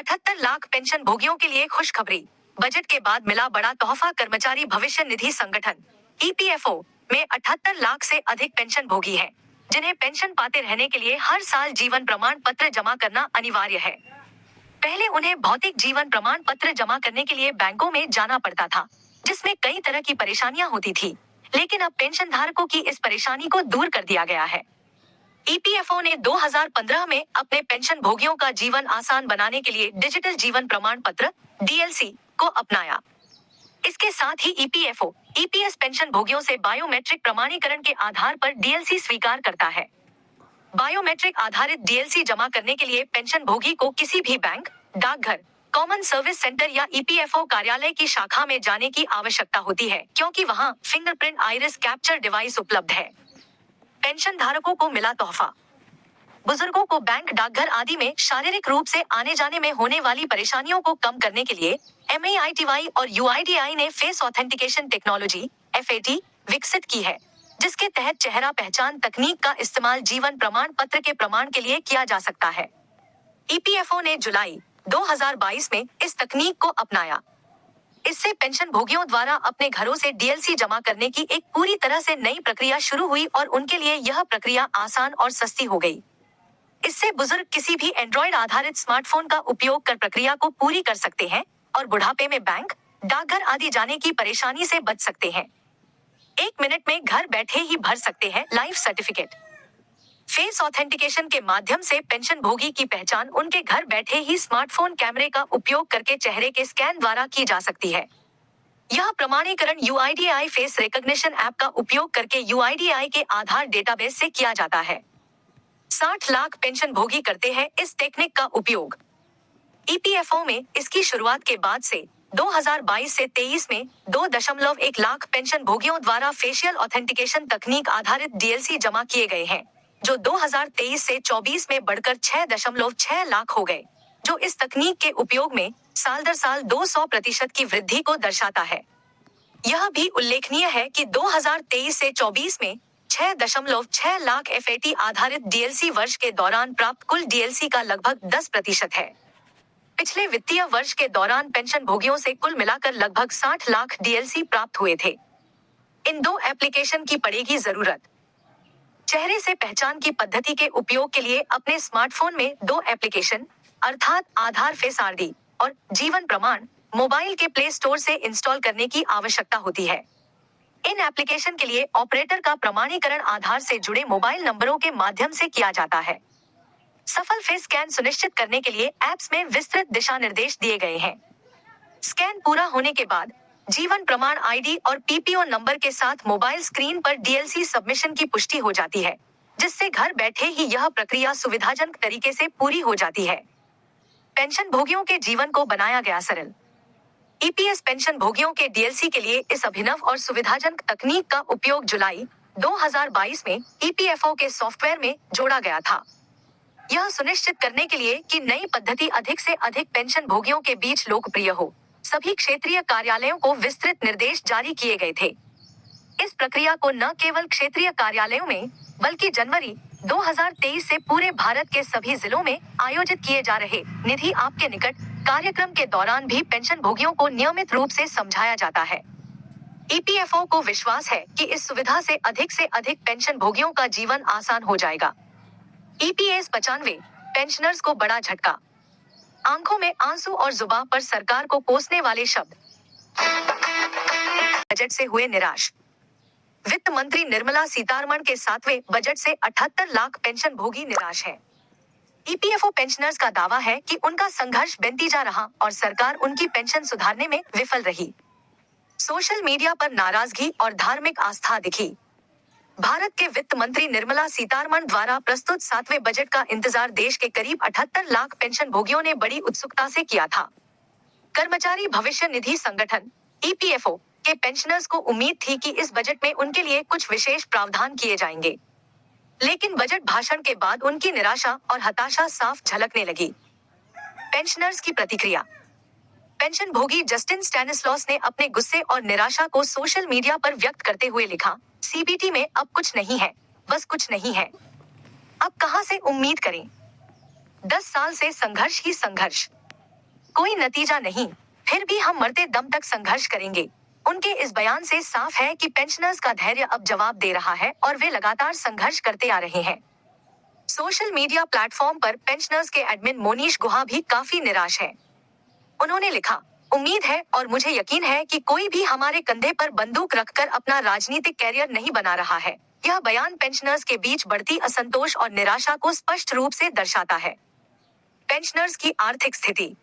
78 lakh pension भोगियों के लिए खुशखबरी। बजट के बाद मिला बड़ा तोहफा। कर्मचारी भविष्य निधि संगठन ईपीएफओ में 78 लाख से अधिक पेंशन भोगी हैं, जिन्हें पेंशन पाते रहने के लिए हर साल जीवन प्रमाण पत्र जमा करना अनिवार्य है। पहले उन्हें भौतिक जीवन प्रमाण पत्र जमा करने के लिए बैंकों में जाना पड़ता था, जिसमें कई तरह की परेशानियां होती थी, लेकिन अब पेंशन धारकों की इस परेशानी को दूर कर दिया गया है। ईपीएफओ ने 2015 में अपने पेंशन भोगियों का जीवन आसान बनाने के लिए डिजिटल जीवन प्रमाण पत्र डीएलसी को अपनाया। इसके साथ ही ईपीएफओ ईपीएस पेंशन भोगियों से बायोमेट्रिक प्रमाणीकरण के आधार पर डीएलसी स्वीकार करता है। बायोमेट्रिक आधारित डीएलसी जमा करने के लिए पेंशन भोगी को किसी भी बैंक, डाकघर, कॉमन सर्विस सेंटर या ईपीएफओ कार्यालय की शाखा में जाने की आवश्यकता होती है, क्योंकि वहां फिंगरप्रिंट आइरिस कैप्चर डिवाइस उपलब्ध है। पेंशन धारकों को मिला तोहफा। बुजुर्गों को बैंक, डाकघर आदि में शारीरिक रूप से आने जाने में होने वाली परेशानियों को कम करने के लिए एमएआईटीवाई और यूआईडीआई ने फेस ऑथेंटिकेशन टेक्नोलॉजी एफएटी विकसित की है, जिसके तहत चेहरा पहचान तकनीक का इस्तेमाल जीवन प्रमाण पत्र के प्रमाण के लिए किया जा सकता है। ईपीएफओ ने जुलाई 2022 में इस तकनीक को अपनाया। इससे पेंशन भोगियों द्वारा अपने घरों से डीएलसी जमा करने की एक पूरी तरह से नई प्रक्रिया शुरू हुई और उनके लिए यह प्रक्रिया आसान और सस्ती हो गई। इससे बुजुर्ग किसी भी एंड्रॉइड आधारित स्मार्टफोन का उपयोग कर प्रक्रिया को पूरी कर सकते हैं और बुढ़ापे में बैंक, डाकघर आदि जाने की परेशानी से बच सकते हैं। 1 मिनट में घर बैठे ही भर सकते हैं लाइफ सर्टिफिकेट। फेस ऑथेंटिकेशन के माध्यम से पेंशन भोगी की पहचान उनके घर बैठे ही स्मार्टफोन कैमरे का उपयोग करके चेहरे के स्कैन द्वारा की जा सकती है। यह प्रमाणीकरण यूआईडीआई फेस रिकॉग्निशन ऐप का उपयोग करके यूआईडीआई के आधार डेटाबेस से किया जाता है। 60 लाख पेंशन भोगी करते हैं इस टेक्निक का उपयोग। ईपीएफओ में इसकी शुरुआत के बाद से 2022 से 23 में 2.1 लाख पेंशन भोगियों द्वारा फेशियल ऑथेंटिकेशन तकनीक आधारित डीएलसी जमा किए गए हैं, जो 2023 से 24 में बढ़कर 6.6 लाख हो गए, जो इस तकनीक के उपयोग में साल दर साल 200% की वृद्धि को दर्शाता है। यह भी उल्लेखनीय है कि 2023 से 24 में 6.6 लाख एफएटी आधारित डीएलसी वर्ष के दौरान प्राप्त कुल डीएलसी का लगभग 10% है। पिछले वित्तीय वर्ष के दौरान पेंशन भोगियों से कुल मिलाकर लगभग 60 लाख डीएलसी प्राप्त हुए थे। इन 2 एप्लीकेशन की पड़ेगी जरूरत। चेहरे से पहचान की पद्धति के उपयोग के लिए अपने स्मार्टफोन में 2 एप्लीकेशन अर्थात आधार फेस आरडी और जीवन प्रमाण मोबाइल के प्ले स्टोर से इंस्टॉल करने की आवश्यकता होती है। इन एप्लीकेशन के लिए ऑपरेटर का प्रमाणीकरण आधार से जुड़े मोबाइल नंबरों के माध्यम से किया जाता है। सफल फेस स्कैन सुनिश्चित करने के लिए ऐप्स में विस्तृत दिशा निर्देश दिए गए हैं। स्कैन पूरा होने के बाद जीवन प्रमाण आईडी और पीपीओ नंबर के साथ मोबाइल स्क्रीन पर डीएलसी सबमिशन की पुष्टि हो जाती है, जिससे घर बैठे ही यह प्रक्रिया सुविधाजनक तरीके से पूरी हो जाती है। पेंशन भोगियों के जीवन को बनाया गया सरल। ईपीएस पेंशन भोगियों के डीएलसी के लिए इस अभिनव और सुविधाजनक तकनीक का उपयोग जुलाई 2022 में ईपीएफओ के सॉफ्टवेयर में जोड़ा गया था। यह सुनिश्चित करने के लिए कि नई पद्धति अधिक से अधिक पेंशन भोगियों के बीच लोकप्रिय हो, सभी क्षेत्रीय कार्यालयों को विस्तृत निर्देश जारी किए गए थे। इस प्रक्रिया को न केवल क्षेत्रीय कार्यालयों में, बल्कि जनवरी 2023 से पूरे भारत के सभी जिलों में आयोजित किए जा रहे निधि आपके निकट कार्यक्रम के दौरान भी पेंशन भोगियों को नियमित रूप से समझाया जाता है। ईपीएफओ को विश्वास है कि इस सुविधा से अधिक पेंशन भोगियों का जीवन आसान हो जाएगा। ईपीएस 95 पेंशनर्स को बड़ा झटका। आंखों में आंसू और जुबान पर सरकार को कोसने वाले शब्द। बजट से हुए निराश। वित्त मंत्री निर्मला सीतारमण के 7वें बजट से 78 लाख पेंशन भोगी निराश हैं। ईपीएफओ पेंशनर्स का दावा है कि उनका संघर्ष बेनतीजा रहा और सरकार उनकी पेंशन सुधारने में विफल रही। सोशल मीडिया पर नाराजगी और धार्मिक आस्था दिखी। भारत के वित्त मंत्री निर्मला सीतारमण द्वारा प्रस्तुत 7वें बजट का इंतजार देश के करीब 78 लाख पेंशन भोगियों ने बड़ी उत्सुकता से किया था। कर्मचारी भविष्य निधि संगठन ईपीएफओ के पेंशनर्स को उम्मीद थी कि इस बजट में उनके लिए कुछ विशेष प्रावधान किए जाएंगे, लेकिन बजट भाषण के बाद उनकी निराशा और हताशा साफ झलकने लगी। पेंशनर्स की प्रतिक्रिया। पेंशन भोगी जस्टिन स्टैनिस्लॉस ने अपने गुस्से और निराशा को सोशल मीडिया पर व्यक्त करते हुए लिखा, सीबीटी में अब कुछ नहीं है, बस कुछ नहीं है। अब कहां से उम्मीद करें? 10 साल से संघर्ष ही संघर्ष। कोई नतीजा नहीं, फिर भी हम मरते दम तक संघर्ष करेंगे। उनके इस बयान से साफ है कि पेंशनर्स का धैर्य अब जवाब दे रहा है और वे लगातार संघर्ष करते आ रहे हैं। सोशल मीडिया प्लेटफॉर्म पर पेंशनर्स के एडमिन मोनीश गुहा भी काफी निराश है। उन्होंने लिखा, उम्मीद है और मुझे यकीन है कि कोई भी हमारे कंधे पर बंदूक रखकर अपना राजनीतिक कैरियर नहीं बना रहा है। यह बयान पेंशनर्स के बीच बढ़ती असंतोष और निराशा को स्पष्ट रूप से दर्शाता है। पेंशनर्स की आर्थिक स्थिति।